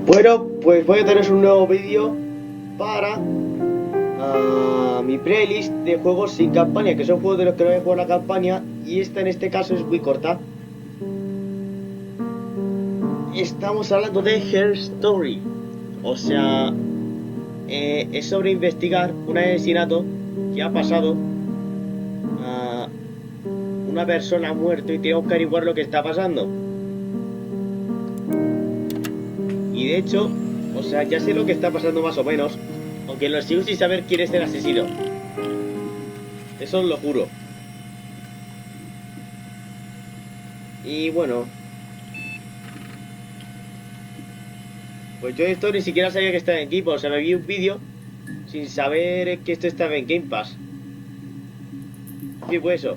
Bueno, pues voy a traeros un nuevo vídeo para mi playlist de juegos sin campaña, que son juegos de los que no he jugado la campaña, y esta en este caso es muy corta. Estamos hablando de Her Story, o sea, es sobre investigar un asesinato que ha pasado. Una persona ha muerto y tenemos que averiguar lo que está pasando. Y de hecho, o sea, ya sé lo que está pasando más o menos, aunque lo sigo sin saber quién es el asesino. Eso os lo juro. Y bueno, pues yo esto ni siquiera sabía que estaba en Game Pass. O sea, me vi un vídeo sin saber que esto estaba en Game Pass. Sí, pues eso.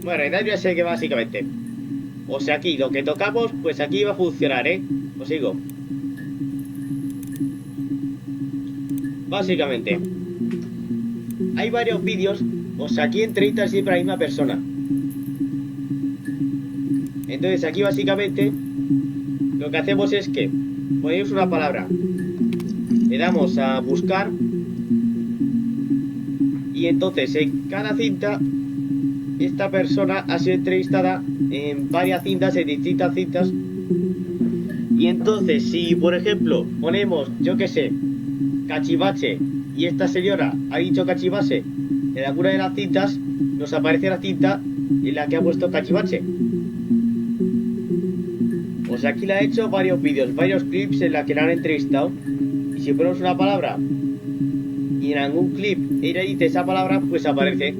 Bueno, en realidad ya sé que básicamente, o sea, aquí lo que tocamos, pues aquí va a funcionar, os digo. Básicamente hay varios vídeos, o sea, aquí entrevistan siempre a la misma persona. Entonces aquí básicamente lo que hacemos es que ponemos una palabra, le damos a buscar, y entonces en cada cinta esta persona ha sido entrevistada en varias cintas, en distintas cintas. Y entonces si por ejemplo ponemos, yo que sé, cachivache, y esta señora ha dicho cachivache en alguna de las cintas, nos aparece la cinta en la que ha puesto cachivache. O sea, aquí le ha hecho varios vídeos, varios clips en la que la han entrevistado. Y si ponemos una palabra y en algún clip ella dice esa palabra, pues aparece.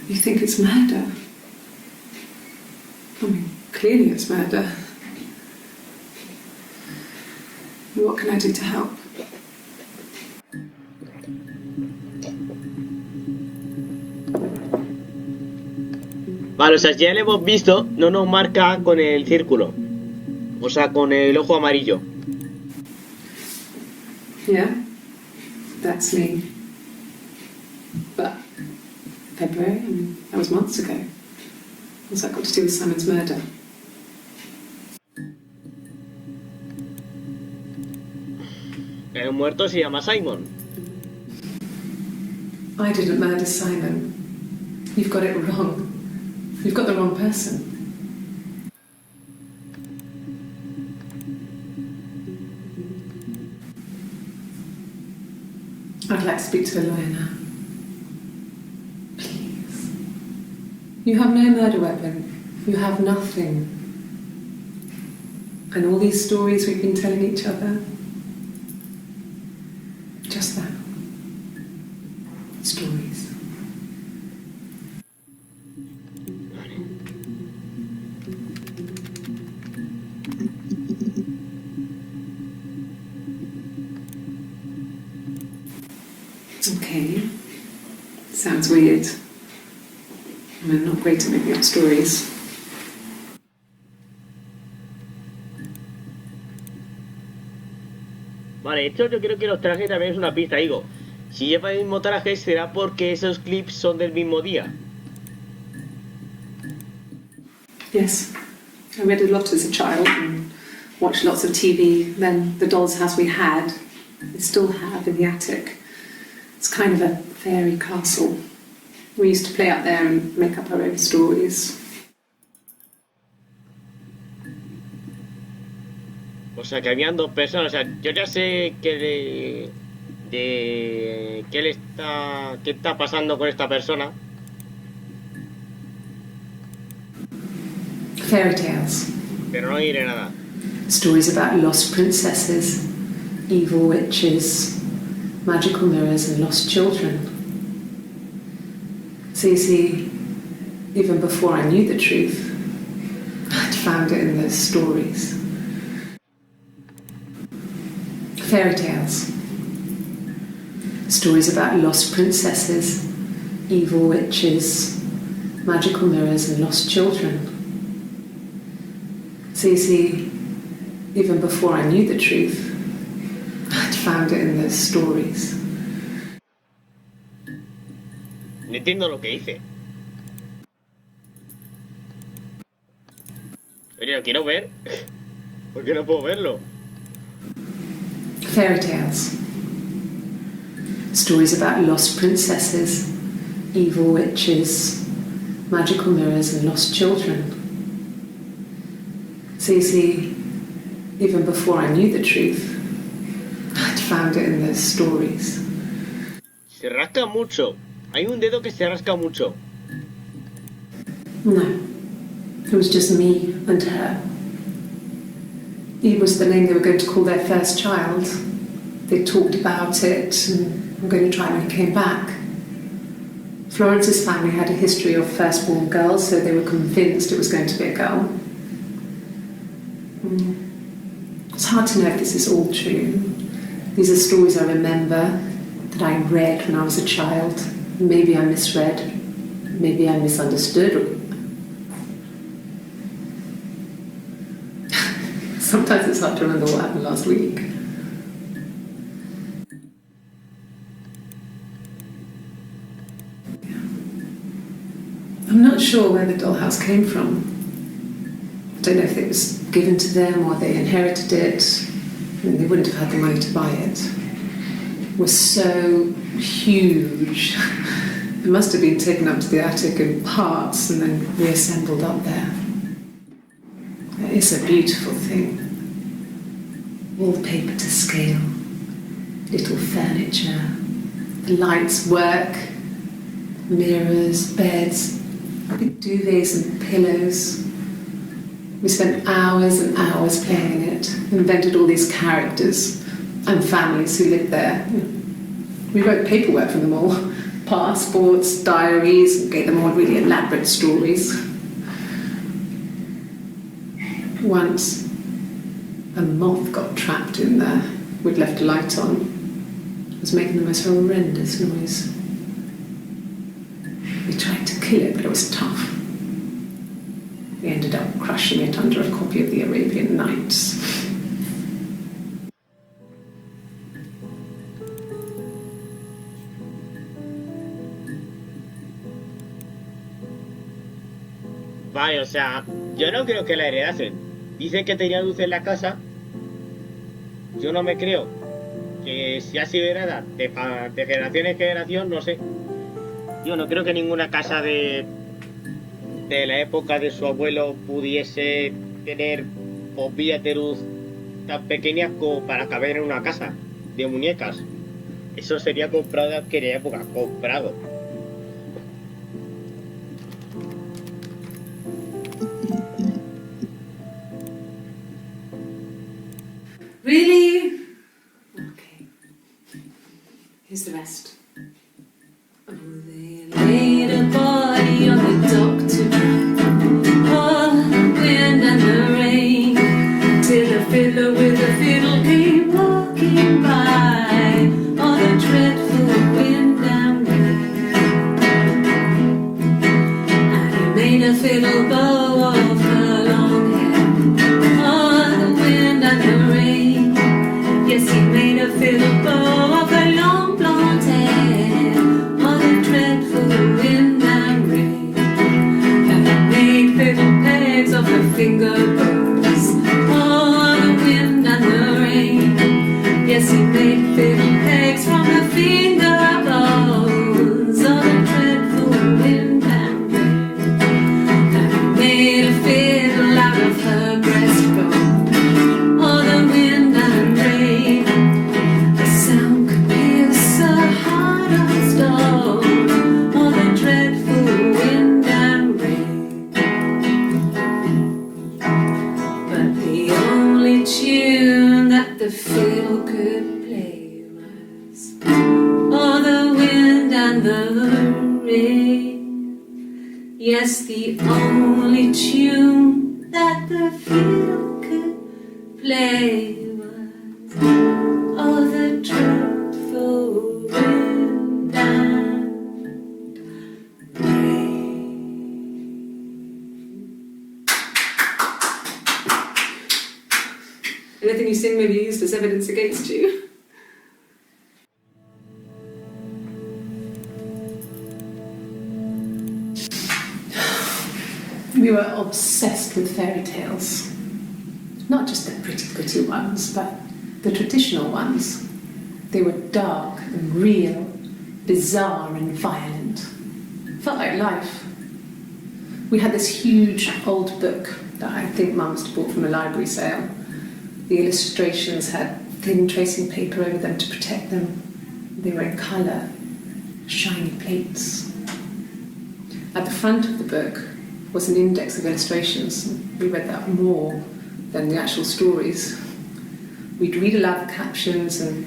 You think it's murder? I mean, clearly it's murder. What can I do to help? Vale, o sea, ya lo hemos visto, no nos marca con el círculo. O sea, con el ojo amarillo. Yeah, that's me. But February, I mean, that was months ago. What's that got to do with Simon's murder? El muerto se llama Simon. I didn't murder Simon. You've got it wrong. You've got the wrong person. I'd like to speak to a lawyer now. Please. You have no murder weapon. You have nothing. And all these stories we've been telling each other, just that. Stories. Okay. Sounds weird. I'm not great at making up stories. Vale, esto yo creo que los trajes también es una pista, digo. Si lleva el mismo traje será porque esos clips son del mismo día. Yes. I read a lot as a child and watched lots of TV. Then the doll's house we had, we still have in the attic. It's kind of a fairy castle. We used to play out there and make up our own stories. O sea, que habían dos personas. O sea, yo ya sé que qué está pasando con esta persona. Fairy tales. Pero no diré nada. Stories about lost princesses, evil witches, magical mirrors and lost children. So you see, even before I knew the truth, I'd found it in those stories. Fairy tales. Stories about lost princesses, evil witches, magical mirrors and lost children. So you see, even before I knew the truth, I'd found it in those stories. No entiendo lo que dice. Oye, lo quiero ver. ¿Por qué no puedo verlo? Fairy tales. Stories about lost princesses, evil witches, magical mirrors and lost children. So you see, even before I knew the truth, I'd found it in those stories. Se rasca mucho. Hay un dedo que se rasca mucho. No, it was just me and her. Eve was the name they were going to call their first child. They talked about it and were going to try when he came back. Florence's family had a history of firstborn girls, so they were convinced it was going to be a girl. It's hard to know if this is all true. These are stories I remember, that I read when I was a child. Maybe I misread, maybe I misunderstood. Sometimes it's hard to remember what happened last week. I'm not sure where the dollhouse came from. I don't know if it was given to them or they inherited it. I mean, they wouldn't have had the money to buy it. It was so huge. It must have been taken up to the attic in parts and then reassembled up there. It's a beautiful thing. Wallpaper to scale, little furniture, the lights work, mirrors, beds, big duvets and pillows. We spent hours and hours playing it, invented all these characters and families who lived there. We wrote paperwork for them all, passports, diaries, and gave them all really elaborate stories. Once, a moth got trapped in there. We'd left a light on. It was making the most horrendous noise. We tried to kill it, but it was tough. We ended up crushing it under a copy of the Arabian Nights. Vale, o sea, yo no creo que la heredasen. Dicen que tenía luz en la casa. Yo no me creo que si ha sido heredada de generación en generación, no sé. Yo no creo que ninguna casa de la época de su abuelo pudiese tener bombillas de luz tan pequeñas como para caber en una casa de muñecas. Eso sería comprado de aquella época, comprado. Really? Okay. Here's the rest. Oh, they laid a body on the dock tonight. Oh, the wind and the rain. Till a fiddler with a fiddle came walking by. Oh, the dreadful wind and rain. And he made a fiddle bow of her long hair. Oh, the wind and the rain. Yes, he made a fiddle bow of her long blonde hair. Oh, the dreadful wind and rain. And he made fiddle pegs of her finger bows. Oh, the wind and the rain. Yes, he made fiddle the fiddle could play was all the wind and the rain. Yes, the only tune that the fiddle could play was all the dreadful wind and rain. Anything you sing may be used as evidence against you. We were obsessed with fairy tales. Not just the pretty ones, but the traditional ones. They were dark and real, bizarre and violent. Felt like life. We had this huge old book that I think Mum must have bought from a library sale. The illustrations had thin tracing paper over them to protect them. They were in colour, shiny plates. At the front of the book was an index of illustrations. We read that more than the actual stories. We'd read aloud the captions and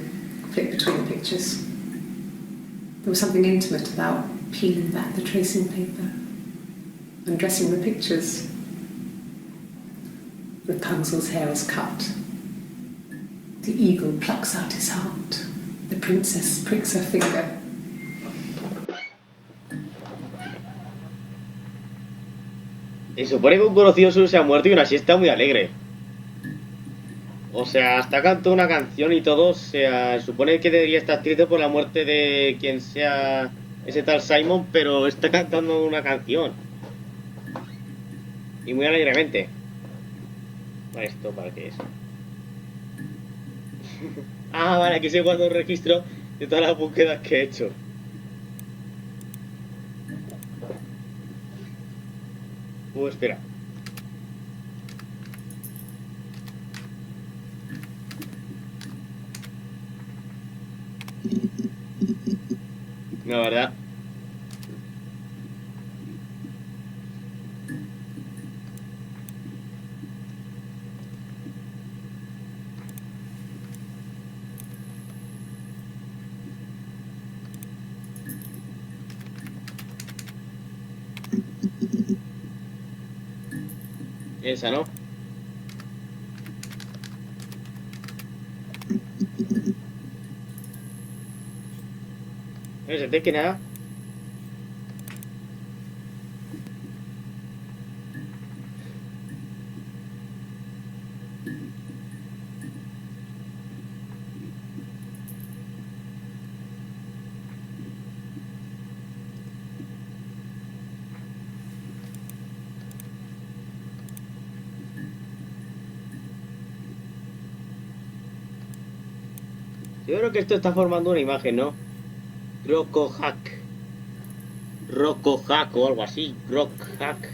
flick between the pictures. There was something intimate about peeling back the tracing paper, undressing the pictures. Rapunzel's hair is cut. The eagle plucks out his heart. The princess pricks her finger. Y supone que un conocido suyo se ha muerto y aún así está muy alegre. O sea, hasta cantó una canción y todo. O sea, supone que debería estar triste por la muerte de quien sea ese tal Simon, pero está cantando una canción. Y muy alegremente. ¿Esto para qué es? Ah, vale, aquí se guarda un registro de todas las búsquedas que he hecho. Espera. No, ¿verdad? Esa, ¿no? No sé, que nada. Yo creo que esto está formando una imagen, ¿no? Rocohack o algo así. Rockhack.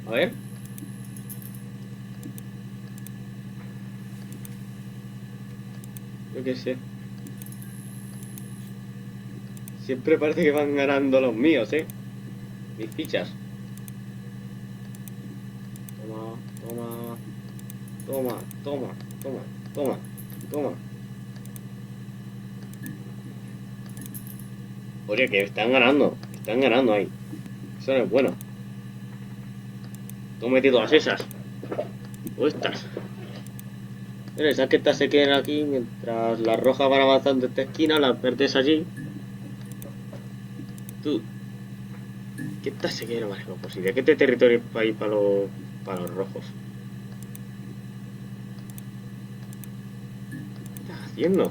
A ver. Yo qué sé. Siempre parece que van ganando los míos, mis fichas. Toma. Oye, que están ganando ahí. Eso no es bueno. Tómate todas esas. O estas. Mira, esas que estas se queden aquí mientras las rojas van avanzando esta esquina, las verdes allí. Tú. Que estas se queden más lejos posible. ¿Qué territorio es para ir para los rojos? ¿Qué estás haciendo?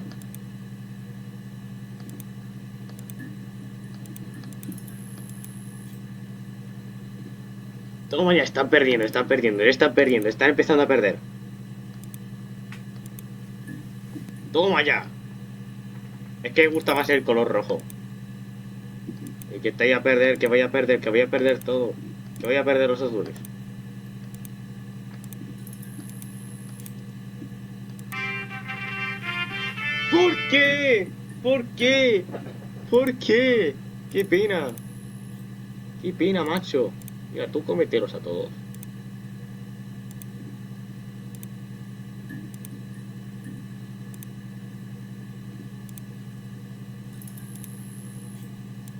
Toma ya, están perdiendo, están empezando a perder. Toma ya. Es que me gusta más el color rojo. Y que vaya a perder, que voy a perder todo. Que voy a perder los azules. ¿Por qué? ¿Por qué? ¿Por qué? ¡Qué pena! ¡Qué pena, macho! Mira, tú cómetelos a todos.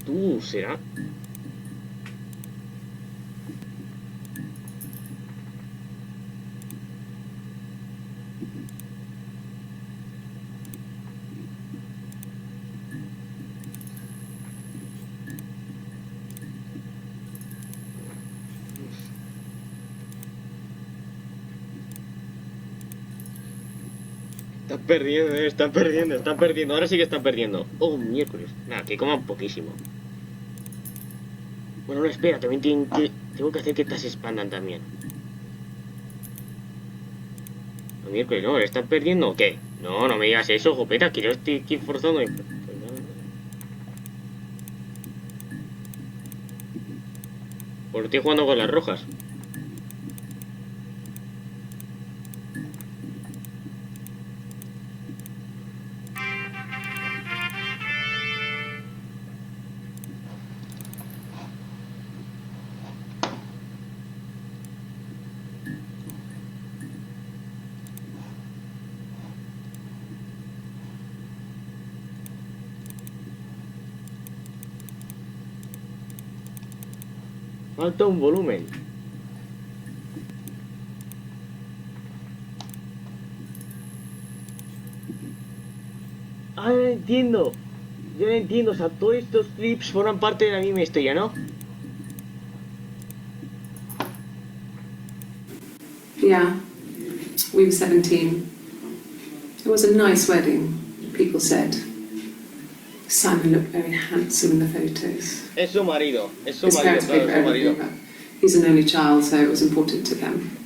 Tú, ¿será? Están perdiendo, están perdiendo, están perdiendo. Ahora sí que están perdiendo. Oh, miércoles. Nada, que coman poquísimo. Bueno, no, espera, también tengo que hacer que estas se expandan también. No, miércoles, no, ¿le están perdiendo o qué? No, no me digas eso, jopeta, que yo estoy aquí forzando. Porque estoy jugando con las rojas. Falta un volumen. Ah, no entiendo. Yo no entiendo. O sea, todos estos clips forman parte de la misma historia, ¿no? Yeah, we were 17. It was a nice wedding, people said. Simon looked very handsome in the photos. Es su marido. Es su His marido, parents paid claro, for es su marido. everything, but he's an only child, so it was important to them.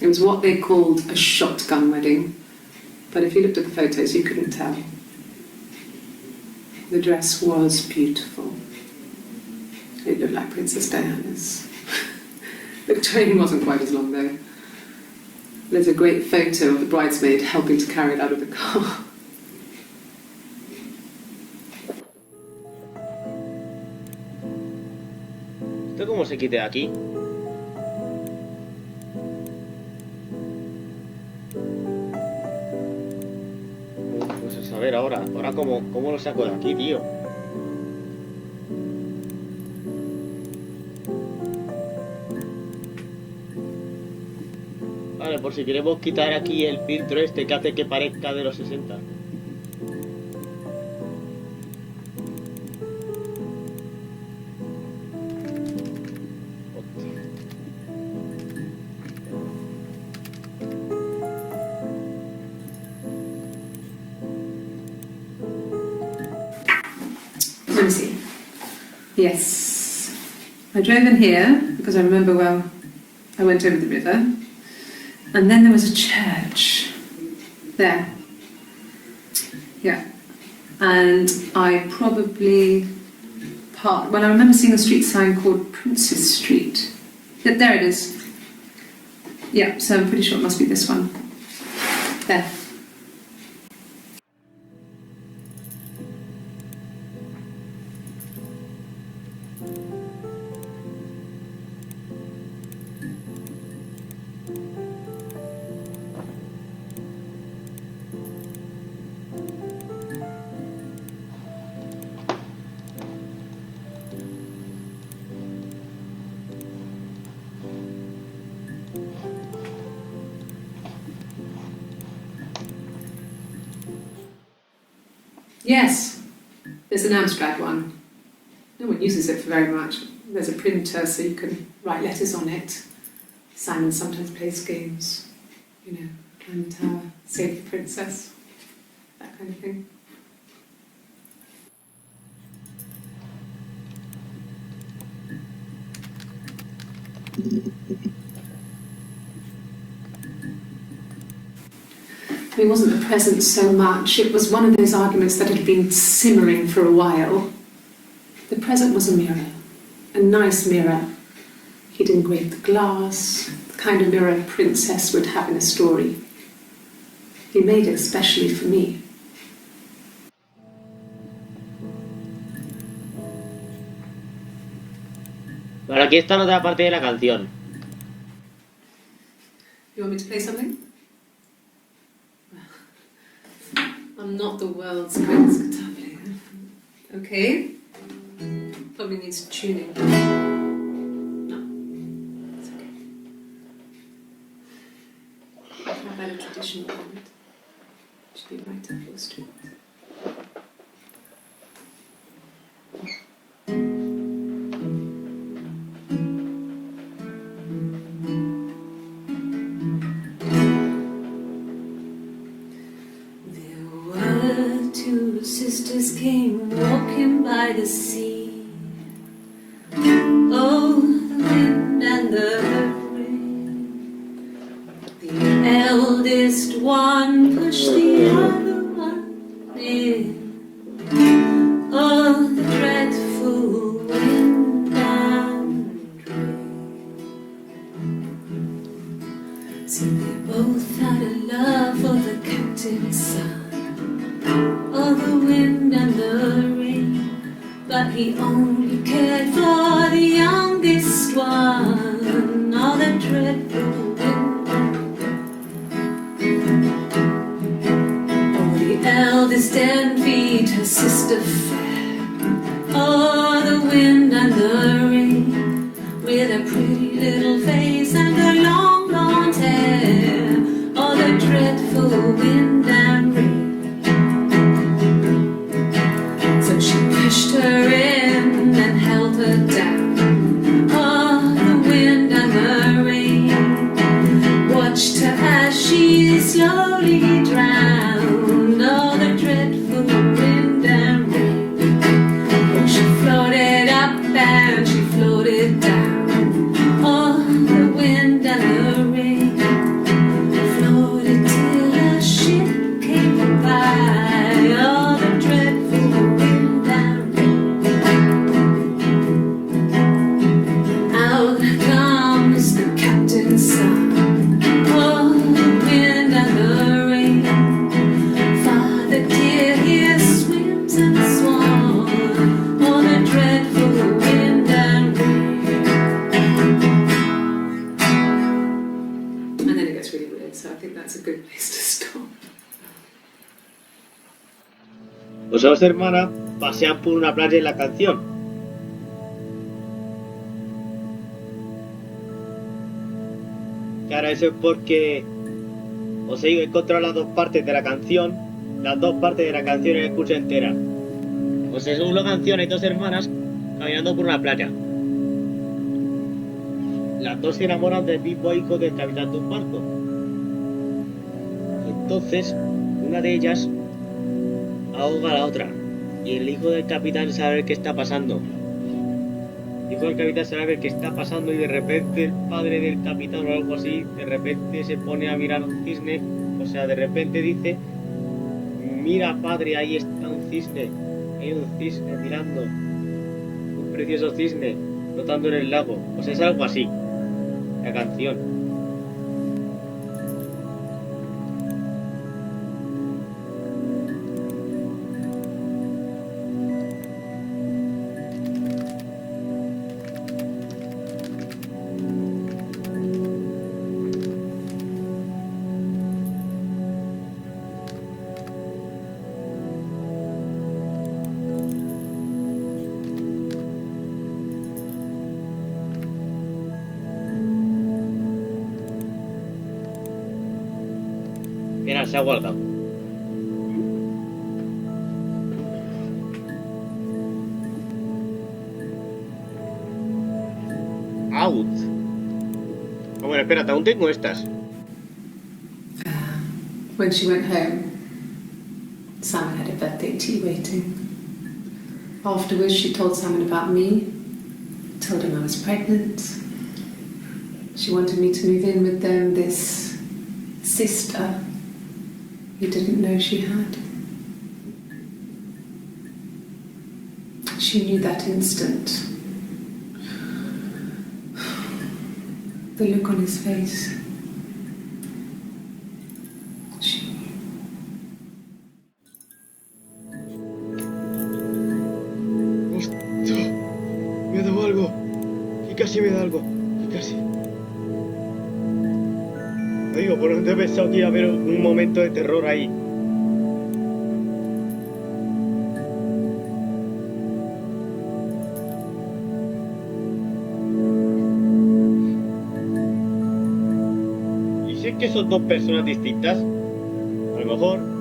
It was what they called a shotgun wedding, but if you looked at the photos, you couldn't tell. The dress was beautiful. It looked like Princess Diana's. The train wasn't quite as long though. There's a great photo of the bridesmaid helping to carry it out of the car. ¿Esto cómo se quite de aquí? Pues a saber ahora cómo lo saco de aquí, tío. Vale, por si queremos quitar aquí el filtro este que hace que parezca de los 60. Let me see. Yes. I drove in here because I remember well I went over the river. And then there was a church there. Yeah. And I probably parked. Well, I remember seeing a street sign called Princess Street. There it is. Yeah, so I'm pretty sure it must be this one. There. Yes, there's an Amstrad one. No one uses it for very much. There's a printer so you can write letters on it. Simon sometimes plays games, you know, climb the tower, save the princess, that kind of thing. It wasn't the present so much, it was one of those arguments that had been simmering for a while. The present was a mirror, a nice mirror. He'd engraved the glass, the kind of mirror a princess would have in a story. He made it especially for me. Bueno, aquí está la otra parte de la canción. You want me to play something? I'm not the world's greatest guitar player. Okay. Probably needs tuning. No, it's okay. I've had a traditional band. Should be right up your street. Two sisters came walking by the sea. Oh, the wind and the rain. The eldest one pushed the other one in. Oh, the dreadful wind and rain. So they both had a love for the captain's son. Oh, the wind and the rain, but he only cared for the youngest one. Oh, the dreadful wind. Oh, the eldest envied her sister fair. Oh, the wind and the rain, with a pretty little face and her long blonde hair. Oh, the dreadful wind and rain. Pushed her in and held her down. Oh, the wind and the rain watched her as she slowly drowned. Oh, the dreadful wind and rain. Oh, she floated up and she floated down. Oh, the wind and the rain floated till a ship came by. Oh, the dreadful wind. Pues dos hermanas pasean por una playa en la canción. Claro, eso es porque os he encontrado las dos partes de la canción. Las dos partes de la canción la escucho entera. Pues según la canción hay dos hermanas caminando por una playa. Las dos se enamoran del mismo hijo del capitán de un barco. Entonces, una de ellas ahoga a la otra. Y el hijo del capitán sabe qué está pasando. El hijo del capitán sabe qué está pasando y de repente el padre del capitán o algo así, de repente se pone a mirar un cisne. O sea, de repente dice: mira padre, ahí está un cisne. Hay un cisne mirando. Un precioso cisne flotando en el lago. Pues es algo así. La canción. Mira, se ha guardado. Out. Oh, bueno, espérate, aún tengo estas. When she went home, Simon had a birthday tea waiting. Afterwards, she told Simon about me, told him I was pregnant. She wanted me to move in with them, this sister he didn't know she had. She knew that instant. The look on his face. She knew. casi me da algo. Casi. Digo, por dónde he pensado que iba a haber un momento de terror ahí. ¿Y si es que son dos personas distintas? A lo mejor.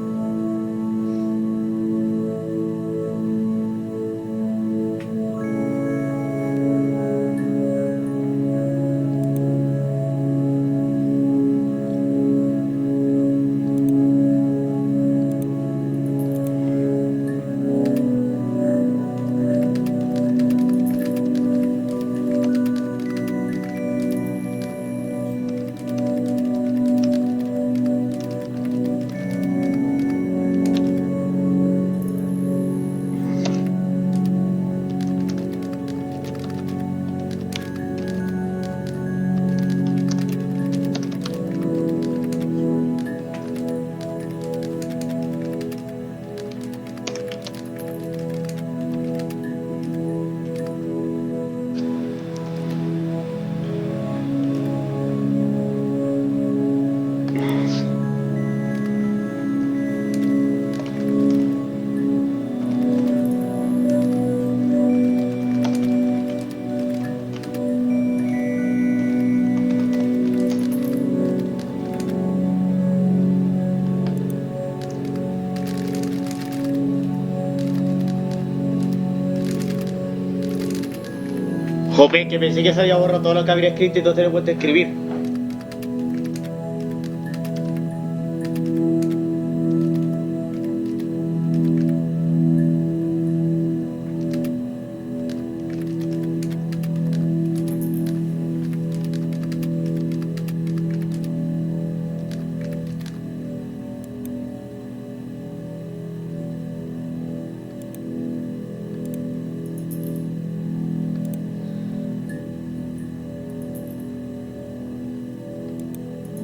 Jope, que pensé que se había borrado todo lo que había escrito y entonces lo he puesto a escribir.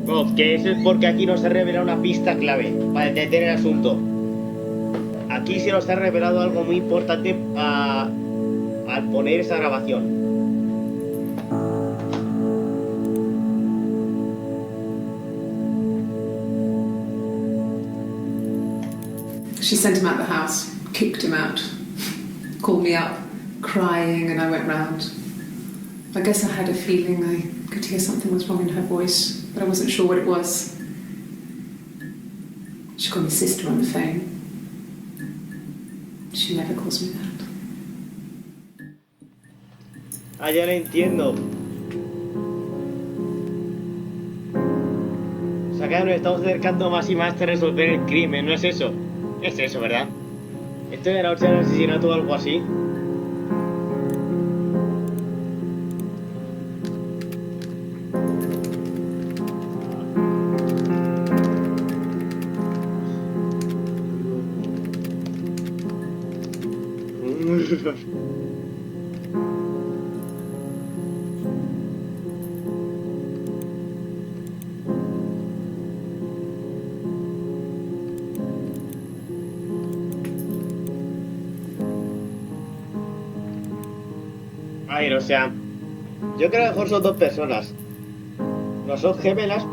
No, que eso es porque aquí nos ha revelado una pista clave para entender el asunto. Aquí se nos ha revelado algo muy importante al poner esa grabación. She sent him out the house, kicked him out, called me up, crying, and I went round. I guess I had a feeling I could hear something was wrong in her voice, but I wasn't sure what it was. She called me sister on the phone. She never calls me that. Ah, ya lo entiendo. O sea que nos estamos acercando más y más a resolver el crimen, ¿no es eso? Es eso, ¿verdad? Esto era un asesinato o algo así. A ver, o sea, yo creo que a lo mejor son dos personas. No son gemelas.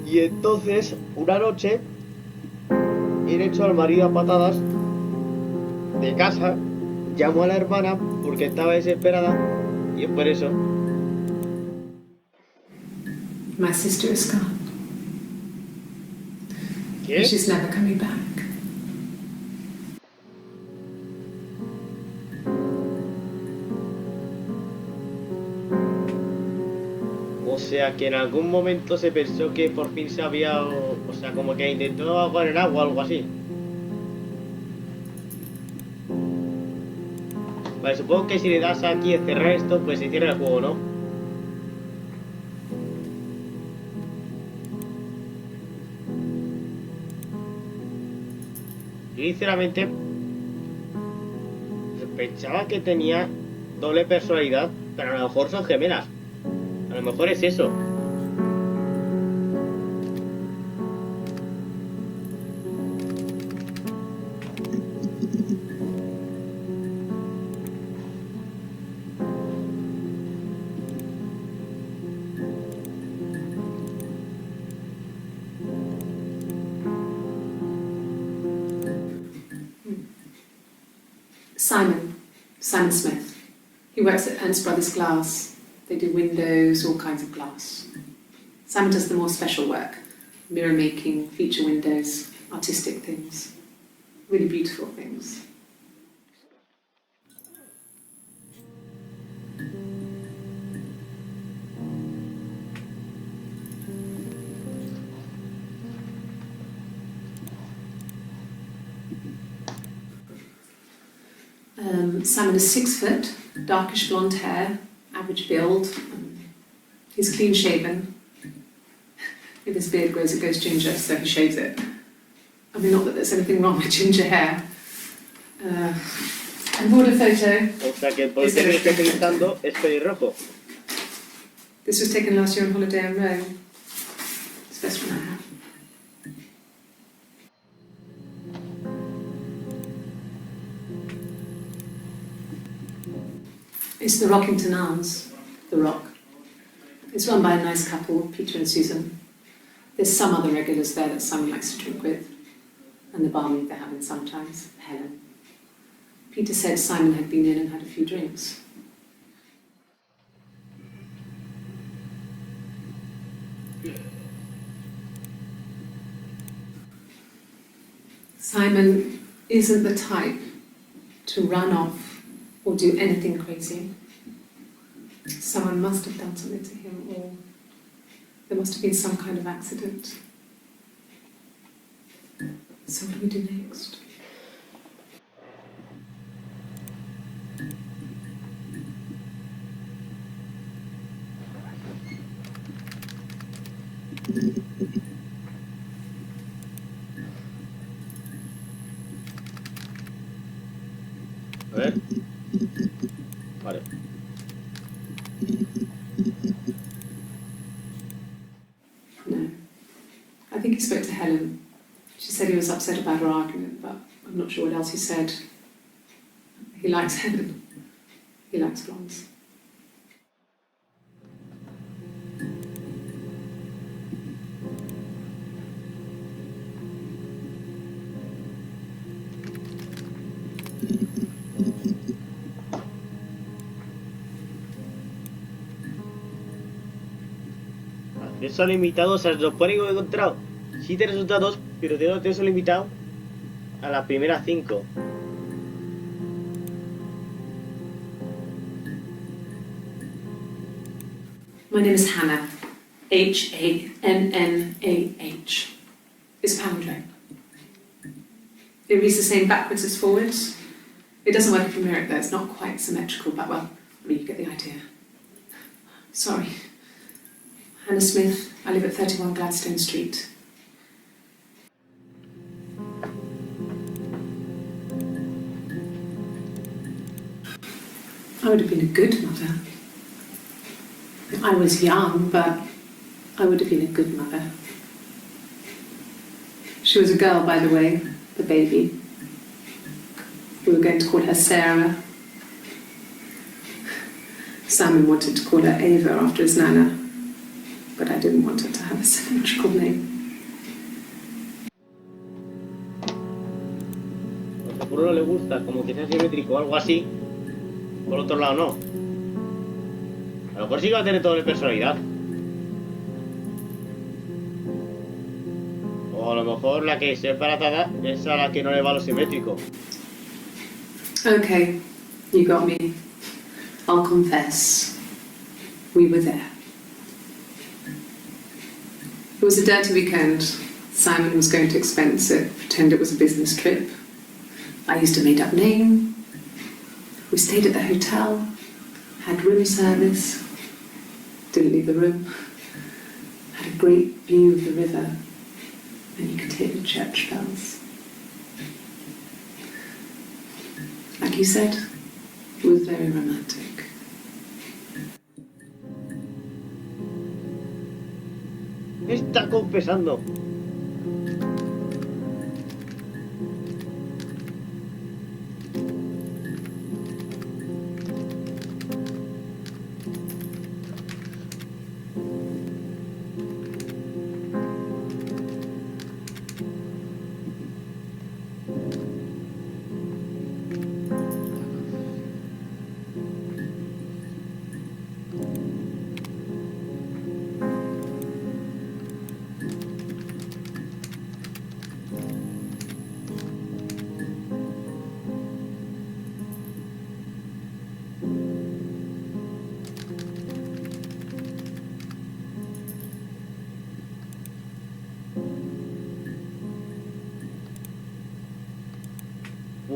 Y entonces, una noche, he hecho al marido a patadas de casa, llamó a la hermana porque estaba desesperada y es por eso. My sister is gone. ¿Qué? She's never coming back. O sea que en algún momento se pensó que por fin se había... O sea, como que intentó ahogar en agua o algo así. Vale, supongo que si le das aquí a cerrar esto, pues se cierra el juego, ¿no? Yo sinceramente sospechaba que tenía doble personalidad, pero a lo mejor son gemelas. A lo mejor es eso. Simon Smith. He works at Ernst Brothers Glass. They do windows, all kinds of glass. Simon does the more special work, mirror making, feature windows, artistic things, really beautiful things. Simon is 6 foot, darkish blonde hair, average build. He's clean shaven. If his beard grows, it goes ginger, so he shaves it. I mean, not that there's anything wrong with ginger hair. And border photo. O sea que por ser que estoy pintando es pelirrojo. This was taken last year on holiday in Rome. It's the best one I have. It's the Rockington Arms, The Rock. It's run by a nice couple, Peter and Susan. There's some other regulars there that Simon likes to drink with, and the barmaid they're having sometimes, Helen. Peter said Simon had been in and had a few drinks. Simon isn't the type to run off or do anything crazy. Someone must have done something to him, or there must have been some kind of accident. So what do we do next? A ver. Vale. No. I think he spoke to Helen. She said he was upset about her argument, but I'm not sure what else he said. He likes Helen. He likes blondes. Acceso limitado, o sea, los pone que he encontrado 7 resultados, pero tengo acceso limitado a las primeras 5. My name is Hannah. H-A-N-N-A-H. It's a palindrome. It reads the same backwards as forwards. It doesn't work if you mirror it though, it's not quite symmetrical, but well, I mean, you get the idea. Sorry. Hannah Smith, I live at 31 Gladstone Street. I would have been a good mother. I was young, but I would have been a good mother. She was a girl, by the way, the baby. We were going to call her Sarah. Simon wanted to call her Ava after his nana, but I didn't want her to have a symmetrical name. Porque por uno le gusta como que sea simétrico o algo así, por otro lado no. A lo mejor sí que va a tener doble personalidad. O a lo mejor la que se embaratada es a la que no le va lo simétrico. Okay, you got me. I'll confess. We were there. It was a dirty weekend. Simon was going to expense it, pretend it was a business trip. I used a made-up name. We stayed at the hotel, had room service, didn't leave the room, had a great view of the river, and you could hear the church bells. Like you said, it was very romantic. Está confesando.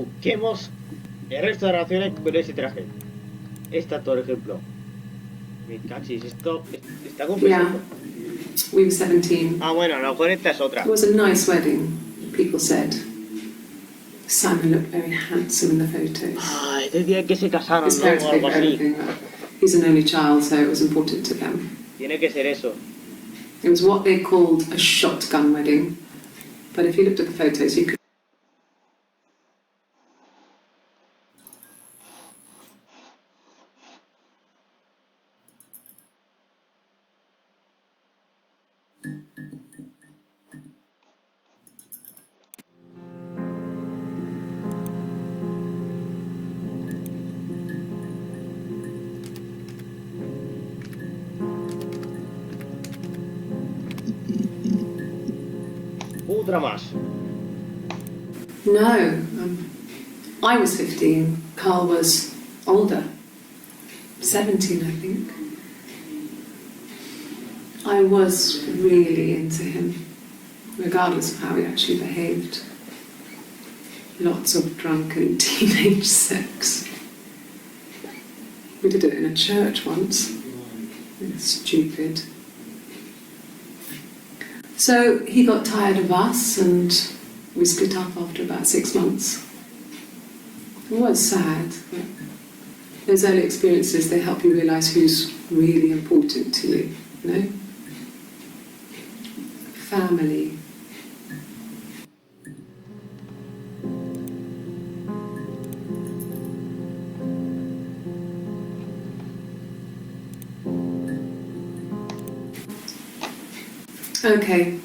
busquemos el resto de relaciones con ese traje. Esta, por ejemplo. Me cachis, esto está Yeah, confesando. we were 17. Ah, bueno, a lo mejor esta es otra. It was a nice wedding, people said. Simon looked very handsome in the photos. Ay, decía que se casaron, His ¿no? parents O paid algo for así. everything. He's an only child, so it was important to them. Tiene que ser eso. It was what they called a shotgun wedding. But if you looked at the photos, you could. Otra más. No, I was 15. Carl was older, 17, I think. I was really into him, regardless of how he actually behaved. Lots of drunken teenage sex. We did it in a church once. It was stupid. So he got tired of us and we split up after about 6 months. It was sad, but those early experiences, they help you realise who's really important to you, you know? Family. Okay.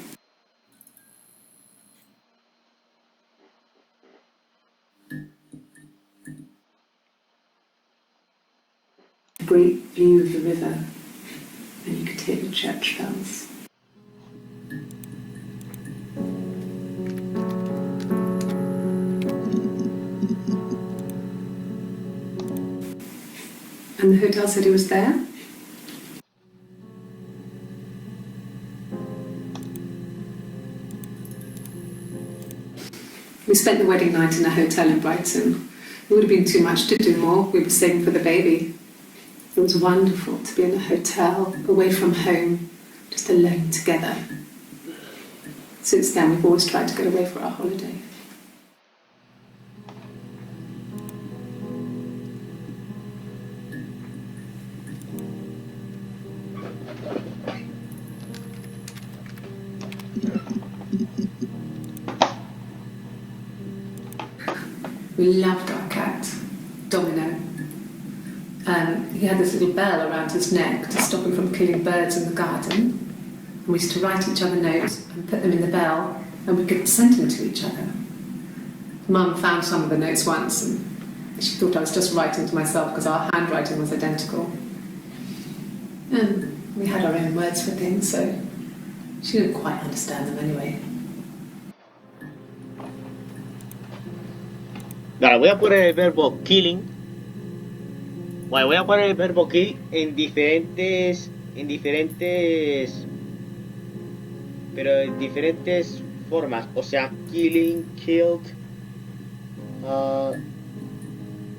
A great view of the river, and you could hear the church bells. And the hotel said he was there? We spent the wedding night in a hotel in Brighton. It would have been too much to do more. We were saving for the baby. It was wonderful to be in a hotel, away from home, just alone together. Since then, we've always tried to get away for our holiday. We loved our cat, Domino. He had this little bell around his neck to stop him from killing birds in the garden. And we used to write each other notes and put them in the bell, and we could send them to each other. Mum found some of the notes once, and she thought I was just writing to myself because our handwriting was identical. And we had our own words for things, so she didn't quite understand them anyway. Vale, voy a poner el verbo killing. Bueno, voy a poner el verbo kill en diferentes, pero en diferentes formas. O sea, killing, killed,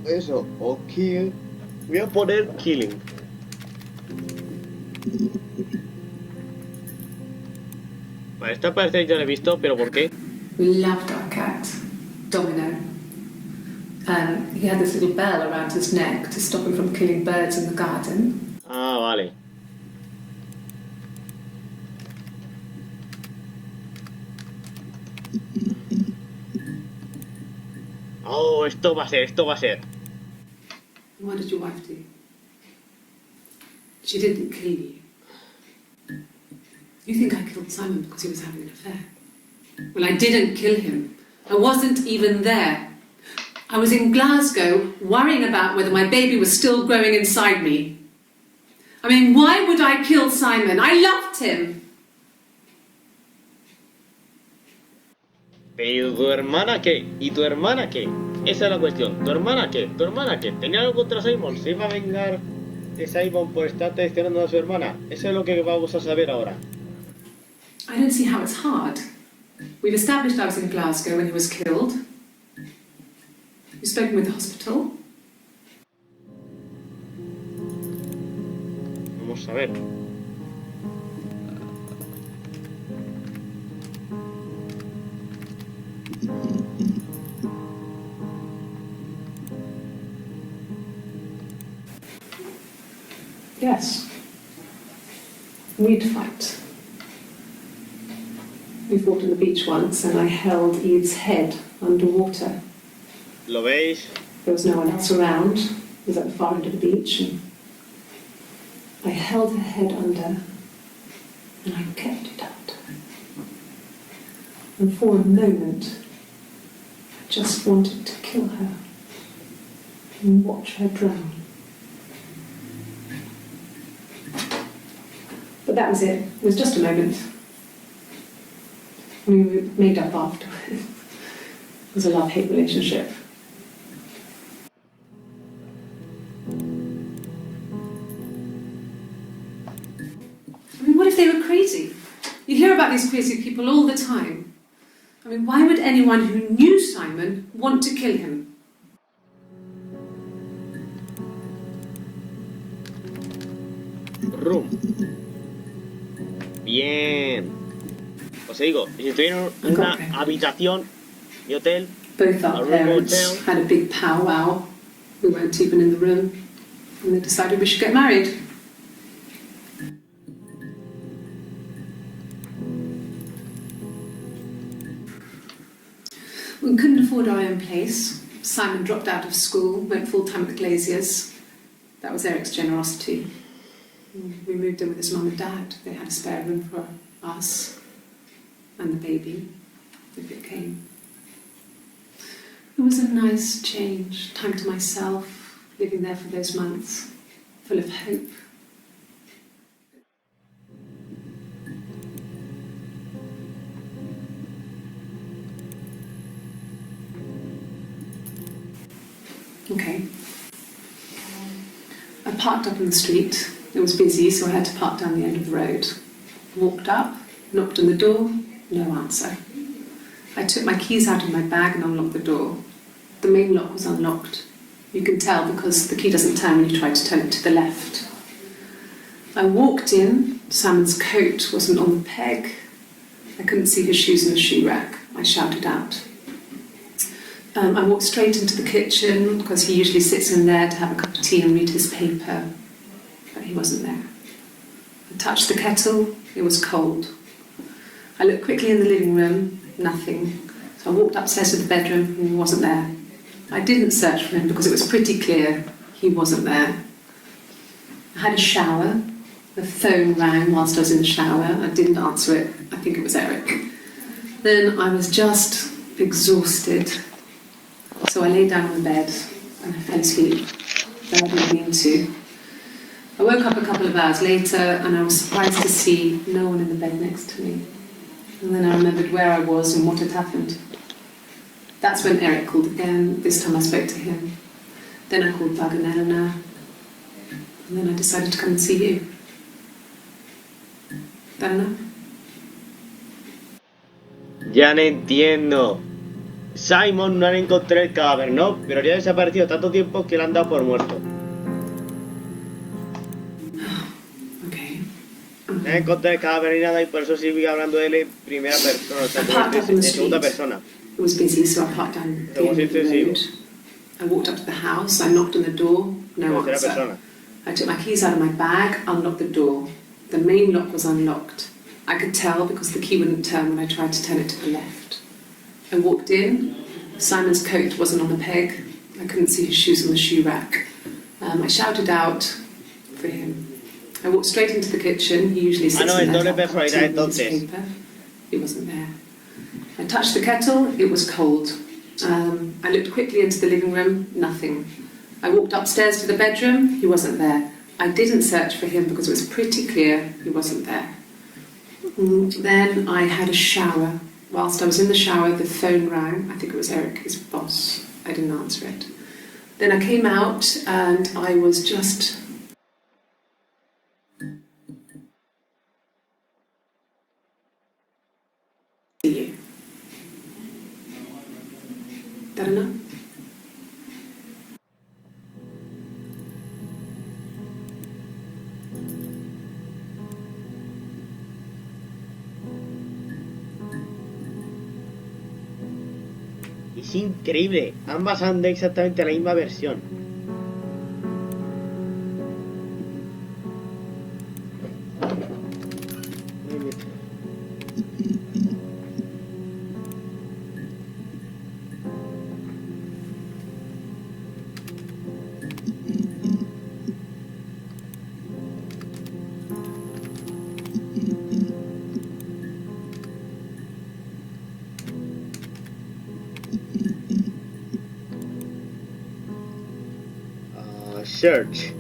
eso, o kill. Voy a poner killing. Vale, esta parece que ya la he visto, pero ¿por qué? We loved our cat, Domino. He had this little bell around his neck to stop him from killing birds in the garden. Ah, vale. Oh, esto va a ser. What did your wife do? She didn't kill you. You think I killed Simon because he was having an affair? Well, I didn't kill him. I wasn't even there. I was in Glasgow worrying about whether my baby was still growing inside me. I mean, why would I kill Simon? I loved him. Pero tu hermana qué? ¿Y tu hermana qué? Esa es la cuestión. ¿Tu hermana qué? ¿Tu hermana qué? ¿Tenía algo contra Simon? ¿Se iba a vengar de Simon por estar traicionando a su hermana? Eso es lo que vamos a saber ahora. I don't see how it's hard. We've established I was in Glasgow when he was killed. You've spoken with the hospital. Vamos a ver. Yes. We'd fight. We fought on the beach once and I held Eve's head underwater. ¿Lo veis? There was no one else around. It was at the far end of the beach and I held her head under and I kept it out. And for a moment, I just wanted to kill her and watch her drown. But that was it. It was just a moment. We made up afterwards. It was a love-hate relationship. I mean, what if they were crazy? You hear about these crazy people all the time. I mean, why would anyone who knew Simon want to kill him? Room. Bien. Os digo, si estuviera en una habitación de hotel, Both a our room parents hotel, had a big powwow. We weren't even in the room. And they decided we should get married. We couldn't afford our own place. Simon dropped out of school, went full-time at the Glaziers. That was Eric's generosity. We moved in with his mum and dad. They had a spare room for us and the baby, if it came. It was a nice change, time to myself, living there for those months, full of hope. Okay. I parked up in the street. It was busy, so I had to park down the end of the road. Walked up, knocked on the door, no answer. I took my keys out of my bag and unlocked the door. The main lock was unlocked. You can tell because the key doesn't turn when you try to turn it to the left. I walked in. Simon's coat wasn't on the peg. I couldn't see his shoes in the shoe rack. I shouted out. I walked straight into the kitchen because he usually sits in there to have a cup of tea and read his paper. But he wasn't there. I touched the kettle. It was cold. I looked quickly in the living room. Nothing. So I walked upstairs to the bedroom and he wasn't there. I didn't search for him because it was pretty clear he wasn't there. I had a shower. The phone rang whilst I was in the shower. I didn't answer it. I think it was Eric. Then I was just exhausted. So I lay down on the bed and I fell asleep. Though I didn't mean to. I woke up a couple of hours later and I was surprised to see no one in the bed next to me. And then I remembered where I was and what had happened. That's when Eric called again. This time I spoke to him. Then I called Doug and Eleanor. And then I decided to come and see you. Eleanor? ya no entiendo. Simon no han encontrado el cadáver, ¿no? Pero ya ha desaparecido tanto tiempo que lo han dado por muerto. Okay. No han encontrado el cadáver ni nada y por eso sigue hablando de él en primera persona, o sea, en segunda persona. It was busy, so I parked down the end of the road. I walked up to the house, I knocked on the door, no answer. I took my keys out of my bag, unlocked the door. The main lock was unlocked. I could tell because the key wouldn't turn when I tried to turn it to the left. I walked in. Simon's coat wasn't on the peg. I couldn't see his shoes on the shoe rack. I shouted out for him. I walked straight into the kitchen. He usually sits in there to have his paper. He wasn't there. I touched the kettle. It was cold. I looked quickly into the living room. Nothing. I walked upstairs to the bedroom. He wasn't there. I didn't search for him because it was pretty clear he wasn't there. Then I had a shower. Whilst I was in the shower, the phone rang. I think it was Eric, his boss. I didn't answer it. Then I came out and I was just... you. That enough? Es increíble. Ambas han de exactamente la misma versión. Search.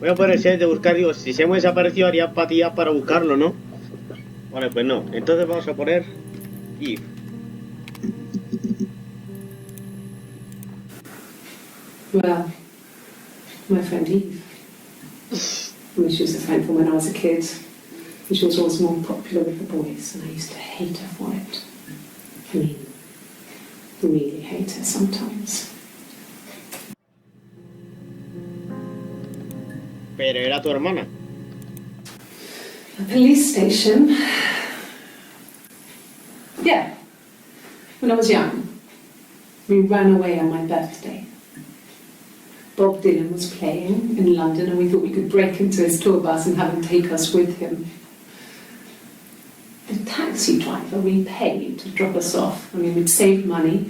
Voy a poner search de buscar. Digo, si se hemos desaparecido haría empatía para buscarlo, ¿no? Vale, pues no. Entonces vamos a poner if. Well, my friend Eve. I mean, she was a friend from when I was a kid. And she was always more popular with the boys, and I used to hate her for it. I mean, really hate her sometimes. Pero era tu hermana. A police station. Yeah. When I was young, we ran away on my birthday. Bob Dylan was playing in London and we thought we could break into his tour bus and have him take us with him. The taxi driver we paid to drop us off. I mean, we'd saved money,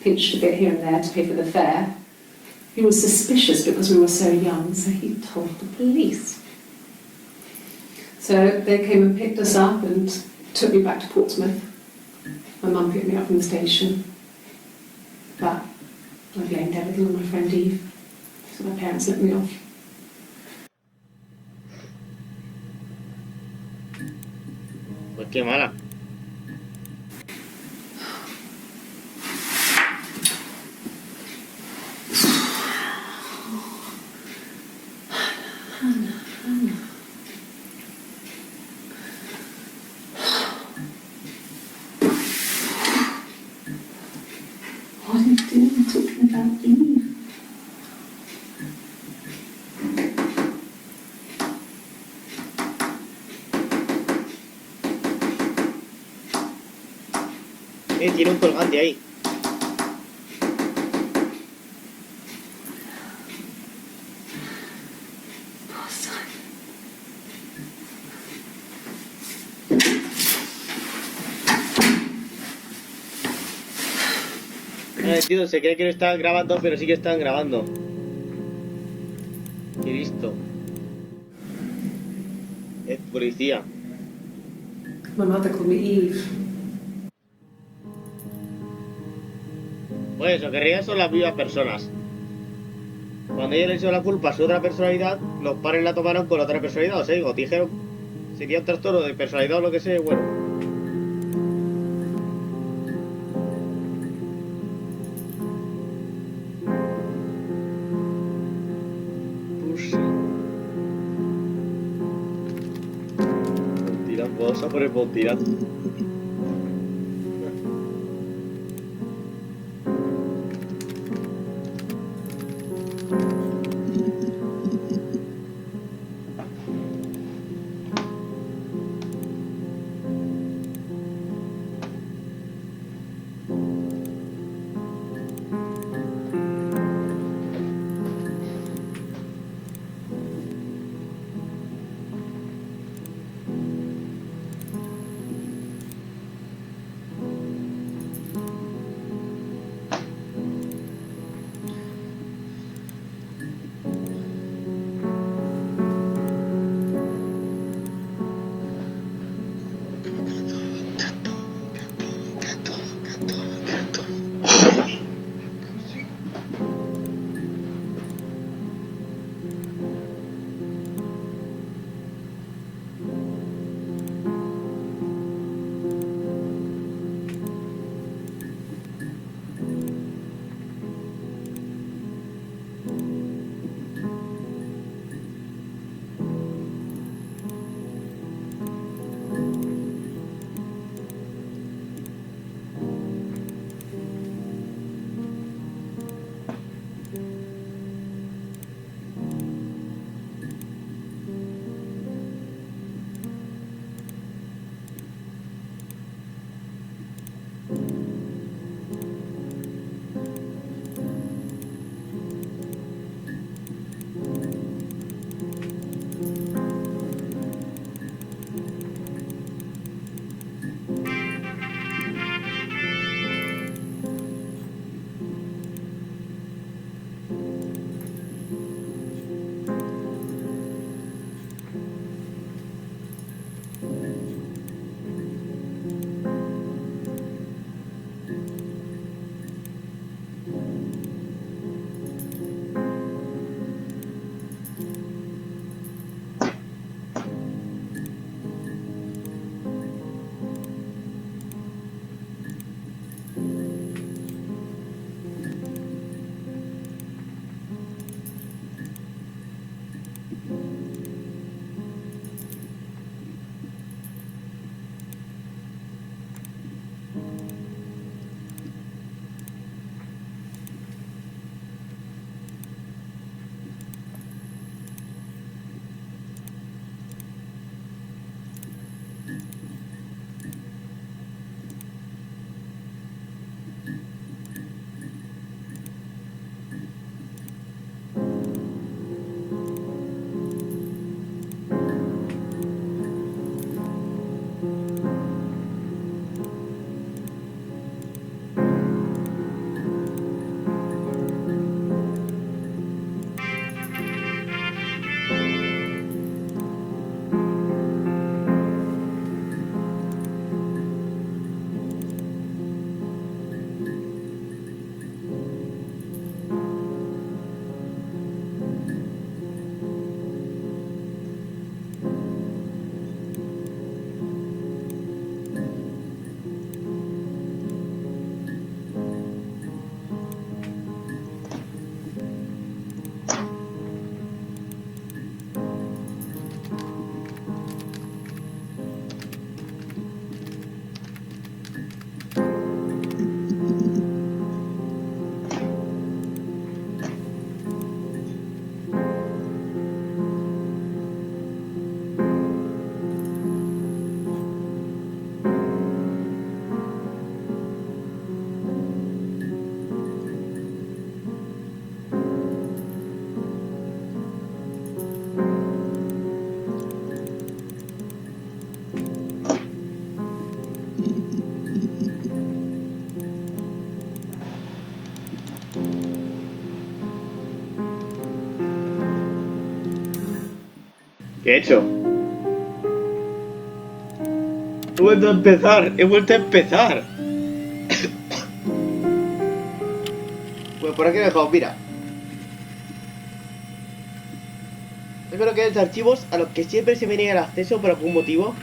pinched a bit here and there to pay for the fare. He was suspicious because we were so young, so he told the police. So they came and picked us up and took me back to Portsmouth. My mum picked me up from the station. But I blamed everything on my friend Eve. So my parents let me off. Pues qué mala. What are you doing talking about Eve? Tiene un colgante ahí. No entiendo, se cree que no estaban grabando, pero sí que estaban grabando. Y listo. Es policía. My mother called me Eve. Pues eso, que en realidad son las mismas personas. Cuando ella le echó la culpa a su otra personalidad, los padres la tomaron con la otra personalidad. O sea, digo, dijeron, sería un trastorno de personalidad o lo que sea, bueno. Pontirán, vamos a poner Pontirán. ¿Qué he hecho? He vuelto a empezar. Pues por aquí he dejado, mira. Espero que haya archivos a los que siempre se me niega el acceso por algún motivo.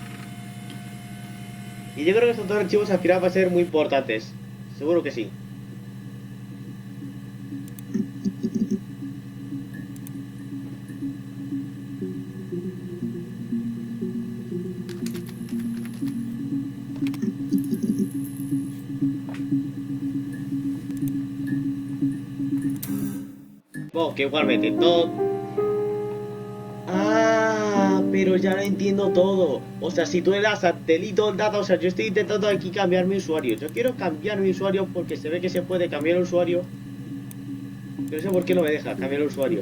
Y yo creo que estos dos archivos al final van a ser muy importantes. Seguro que sí. Bueno, que igualmente todo... Ah, pero ya lo entiendo todo. O sea, si tú le das a delete all data, o sea, yo estoy intentando aquí cambiar mi usuario. Yo quiero cambiar mi usuario porque se ve que se puede cambiar el usuario. Pero no sé por qué no me deja cambiar el usuario.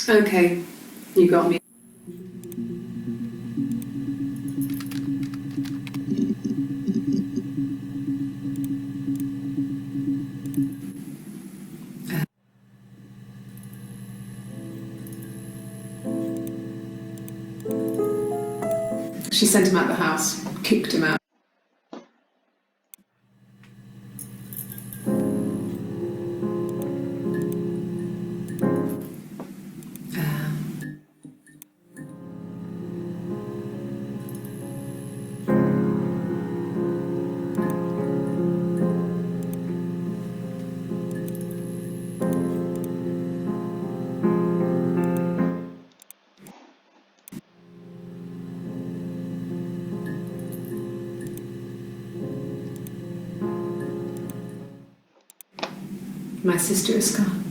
Okay, you got me. She sent him out the house, kicked him out. My sister is gone.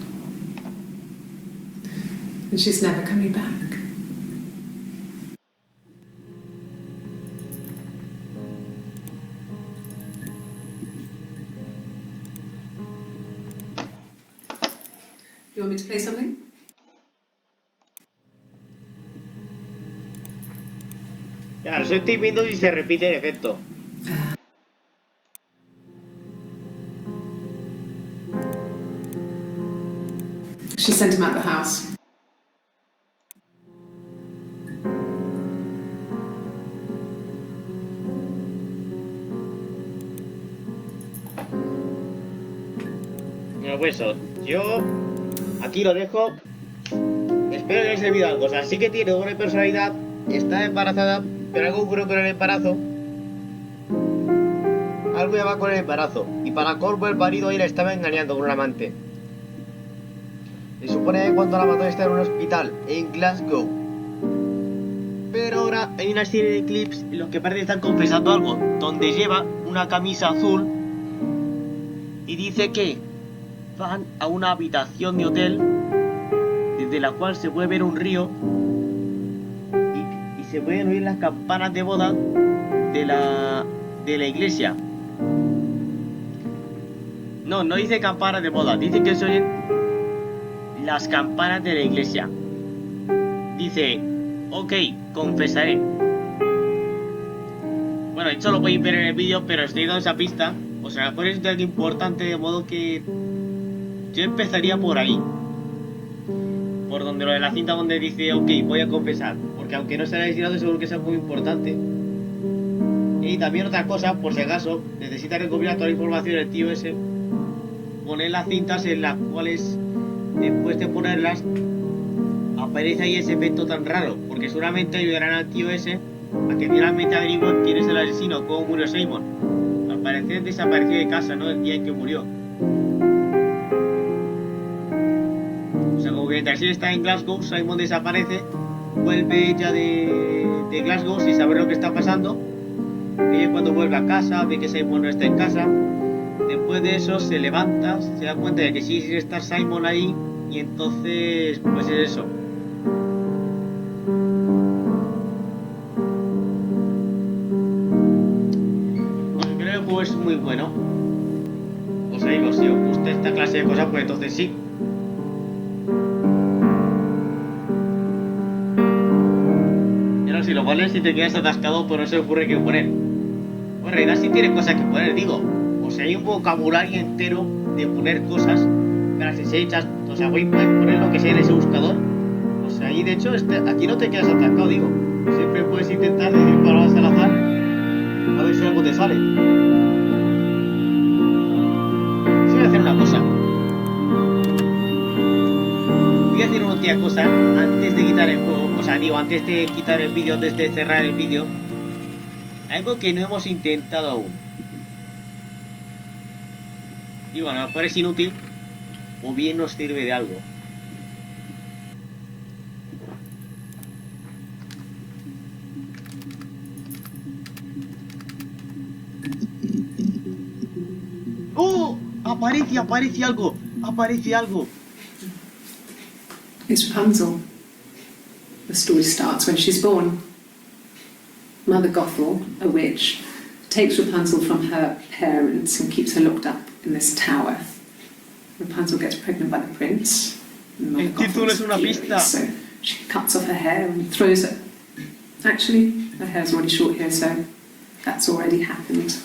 And she's never coming back. Do you want me to play something? Ya, lo estoy viendo y se repite el efecto. She sent him out the house. Bueno, pues eso, yo aquí lo dejo. Espero que haya servido algo. O sea, sí que tiene buena personalidad, está embarazada, pero algo ocurrió con el embarazo. Algo ya va con el embarazo. Y para colmo el marido ahí la estaba engañando con un amante. Se supone que cuando la mató está en un hospital en Glasgow. Pero ahora hay una serie de clips en los que parece que están confesando algo, donde lleva una camisa azul y dice que van a una habitación de hotel desde la cual se puede ver un río y se pueden oír las campanas de boda de la iglesia. No dice campanas de boda, dice que se oyen las campanas de la iglesia. Dice, ok, confesaré. Bueno, esto lo podéis ver en el vídeo, pero estoy dando esa pista. O sea, a lo mejor es algo importante, de modo que yo empezaría por ahí. Por donde lo de la cinta donde dice, ok, voy a confesar. Porque aunque no sea asesinado, seguro que es algo muy importante. Y también otra cosa, por si acaso, necesita recopilar toda la información del tío ese. Poner las cintas en las cuales, después de ponerlas, aparece ahí ese efecto tan raro, porque seguramente ayudarán al tío ese a que finalmente averigüen quién es el asesino, cómo murió Simon. Al parecer desapareció de casa, ¿no? El día en que murió. O sea, como que mientras él está en Glasgow, Simon desaparece, vuelve ella de Glasgow sin saber lo que está pasando. Ella cuando vuelve a casa, ve que Simon no está en casa. Después después de eso se levanta, se da cuenta de que sigue sin estar Simon ahí y entonces pues es eso. Pues creo que el juego es muy bueno. Os digo, si os gusta esta clase de cosas pues entonces sí. Y ahora si lo pones y te quedas atascado pues no se ocurre qué poner. Pues en realidad sí tiene cosas que poner, digo. O sea, hay un vocabulario entero de poner cosas, frases hechas, o sea, voy a poner lo que sea en ese buscador. O sea, ahí de hecho, aquí no te quedas atascado, digo. Siempre puedes intentar decir palabras al azar, a ver si algo te sale. Sí, voy a hacer una cosa. Voy a hacer una última cosa antes de quitar el juego, o sea, digo, antes de quitar el vídeo, antes de cerrar el vídeo. Algo que no hemos intentado aún. Y bueno, a lo mejor es inútil o bien nos sirve de algo. ¡Oh! Aparece algo. Aparece algo. It's Rapunzel. The story starts when she's born. Mother Gothel, a witch, takes Rapunzel from her parents and keeps her locked up in this tower. Rapunzel gets pregnant by the prince. El título es una pista. So she cuts off her hair and throws it. Actually, her hair's already short here, so that's already happened.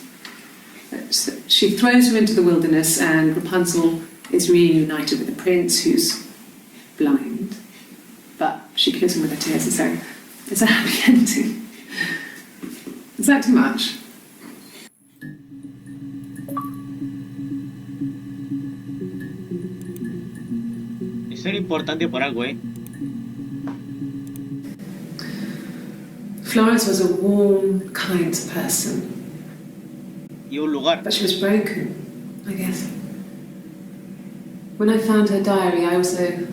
So she throws her into the wilderness, and Rapunzel is reunited with the prince, who's blind. But she kills him with her tears, and so it's a happy ending. Is that too much? Eso era importante por algo, Florence was a warm, kind person. Y un lugar. But she was broken, I guess. When I found her diary, I also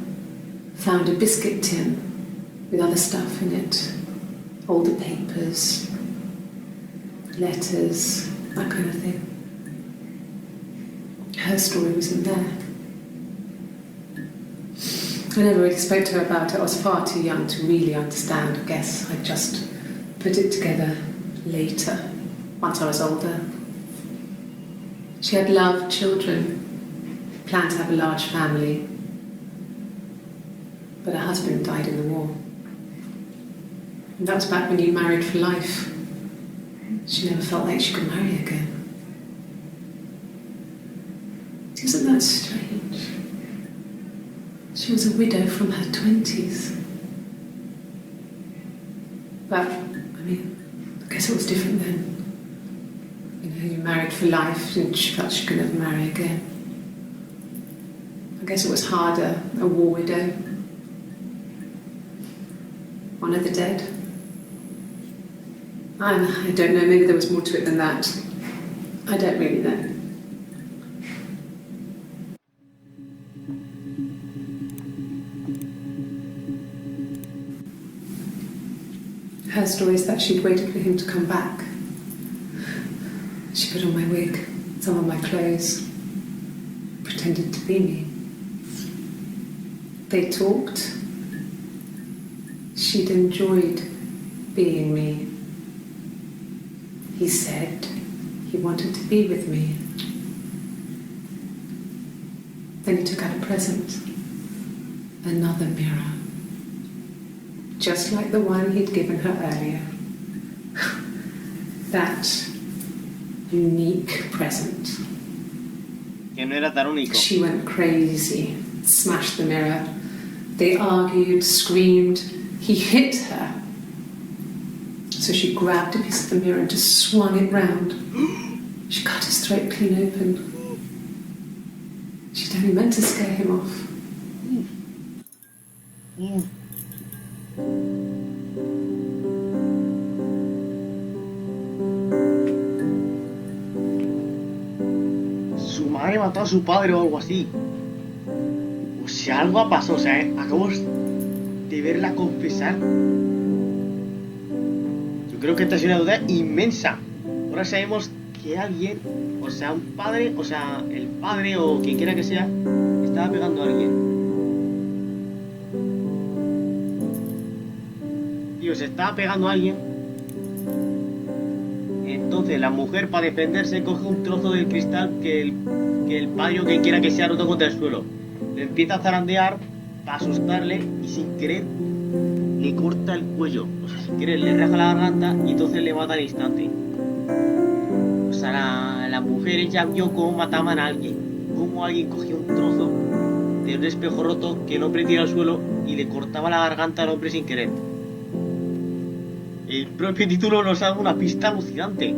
found a biscuit tin with other stuff in it. Older papers, letters, that kind of thing. Her story was in there. I never really spoke to her about it. I was far too young to really understand. I guess I just put it together later, once I was older. She had loved children, planned to have a large family, but her husband died in the war. And that was back when you married for life. She never felt like she could marry again. Isn't that strange? She was a widow from her 20s. But, I mean, I guess it was different then. You know, you married for life and she felt she could never marry again. I guess it was harder, a war widow. One of the dead. I don't know, maybe there was more to it than that. I don't really know. Her story is that she'd waited for him to come back. She put on my wig, some of my clothes, pretended to be me. They talked. She'd enjoyed being me. He said he wanted to be with me. Then he took out a present, another mirror, just like the one he'd given her earlier. That unique present. Que no era tan único. She went crazy, smashed the mirror. They argued, screamed. He hit her. So she grabbed a piece of the mirror and just swung it round. She cut his throat clean open. She'd only meant to scare him off. Su madre mató a su padre o algo así. O sea, algo ha pasado. O sea, acabo de verla confesar. Yo creo que esta es una duda inmensa. Ahora sabemos que alguien, O sea, un padre, o sea, el padre o quien quiera que sea, estaba pegando a alguien. Tío, se estaba pegando a alguien. Entonces la mujer, para defenderse, coge un trozo del cristal que el padre o quien quiera que sea roto contra el suelo. Le empieza a zarandear para asustarle y sin querer le corta el cuello. O sea, sin querer le raja la garganta y entonces le mata al instante. O sea, la mujer ella vio cómo mataban a alguien. Cómo alguien cogía un trozo de un espejo roto que el hombre tira al suelo y le cortaba la garganta al hombre sin querer. El propio título nos da una pista alucinante.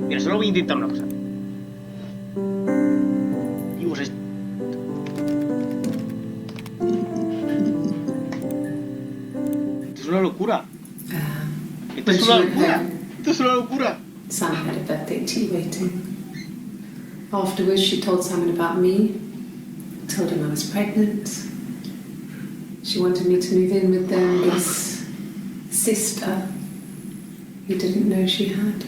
Pero solo voy a intentar una cosa. Dios, esto es una locura. Esto es una locura. Esto es una locura. Sam had a birthday tea waiting. Afterwards, she told Simon about me, told him I was pregnant. She wanted me to move in with them, this sister who didn't know she had.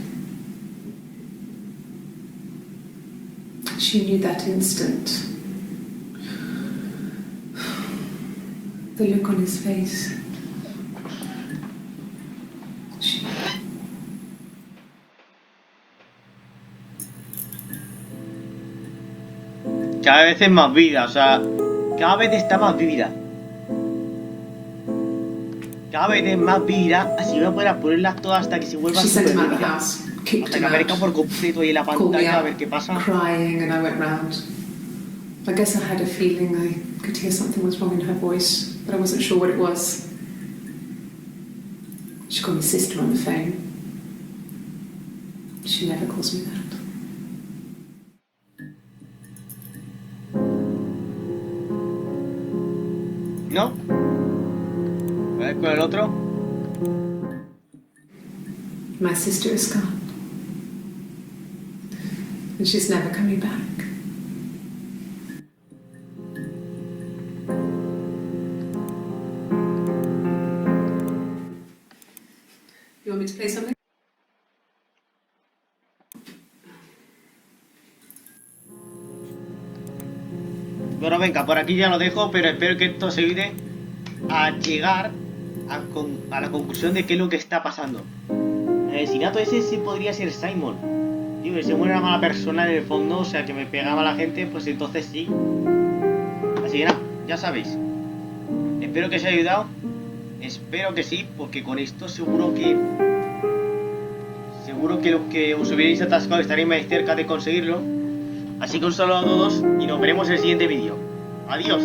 She knew that instant. The look on his face. Cada vez es más vida, o sea, cada vez está más vívida. Cada vez es más vívida, así voy a poder ponerlas todas hasta que se vuelva super vívida. Hasta que aparezca por completo ahí en la pantalla a ver qué pasa. Crying and I went round. I guess I had a feeling I could hear something was wrong in her voice, but I wasn't sure what it was. She called me sister on the phone. She never calls me that. ¿No? A ver con el otro. My sister is gone. And she's never coming back. You want me to play something? Bueno, venga, por aquí ya lo dejo, pero espero que esto se ayude a llegar a la conclusión de qué es lo que está pasando. El asesinato ese sí podría ser Simon. Digo, si Simon era mala persona en el fondo, o sea, que me pegaba a la gente, pues entonces sí. Así que nada, ya sabéis. Espero que os haya ayudado. Espero que sí, porque con esto seguro que los que os hubierais atascado estaréis más cerca de conseguirlo. Así que un saludo a todos y nos veremos en el siguiente vídeo. Adiós.